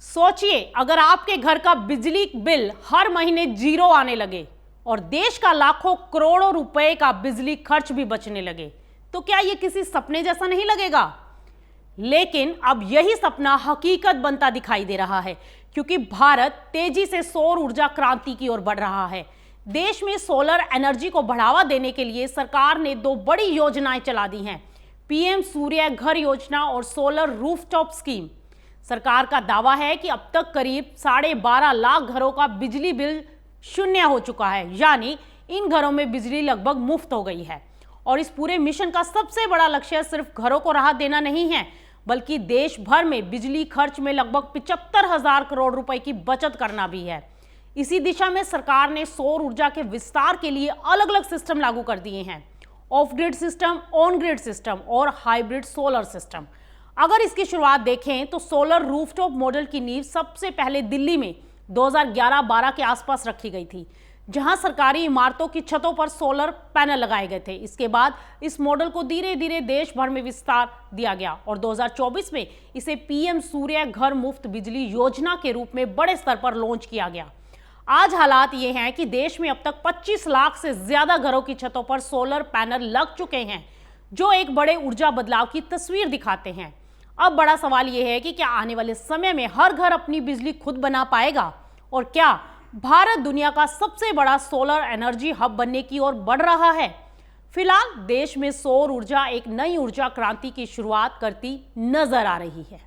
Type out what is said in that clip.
सोचिए, अगर आपके घर का बिजली बिल हर महीने 0 आने लगे और देश का लाखों करोड़ों रुपए का बिजली खर्च भी बचने लगे, तो क्या यह किसी सपने जैसा नहीं लगेगा? लेकिन अब यही सपना हकीकत बनता दिखाई दे रहा है, क्योंकि भारत तेजी से सौर ऊर्जा क्रांति की ओर बढ़ रहा है। देश में सोलर एनर्जी को बढ़ावा देने के लिए सरकार ने 2 बड़ी योजनाएं चला दी हैं, पीएम सूर्य घर योजना और सोलर रूफटॉप स्कीम। सरकार का दावा है कि अब तक करीब 12.5 लाख घरों का बिजली बिल शून्य हो चुका है, यानी इन घरों में बिजली लगभग मुफ्त हो गई है। और इस पूरे मिशन का सबसे बड़ा लक्ष्य सिर्फ घरों को राहत देना नहीं है, बल्कि देश भर में बिजली खर्च में लगभग 75,000 करोड़ रुपए की बचत करना भी है। इसी दिशा में सरकार ने सौर ऊर्जा के विस्तार के लिए अलग अलग सिस्टम लागू कर दिए हैं, of grid system, on grid system और हाइब्रिड सोलर सिस्टम। अगर इसकी शुरुआत देखें तो सोलर रूफटॉप मॉडल की नींव सबसे पहले दिल्ली में 2011-12 के आसपास रखी गई थी, जहां सरकारी इमारतों की छतों पर सोलर पैनल लगाए गए थे। इसके बाद इस मॉडल को धीरे धीरे देश भर में विस्तार दिया गया और 2024 में इसे पीएम सूर्य घर मुफ्त बिजली योजना के रूप में बड़े स्तर पर लॉन्च किया गया। आज हालात ये हैं कि देश में अब तक 25 लाख से ज्यादा घरों की छतों पर सोलर पैनल लग चुके हैं, जो एक बड़े ऊर्जा बदलाव की तस्वीर दिखाते हैं। अब बड़ा सवाल यह है कि क्या आने वाले समय में हर घर अपनी बिजली खुद बना पाएगा, और क्या भारत दुनिया का सबसे बड़ा सोलर एनर्जी हब बनने की ओर बढ़ रहा है? फिलहाल देश में सौर ऊर्जा एक नई ऊर्जा क्रांति की शुरुआत करती नजर आ रही है।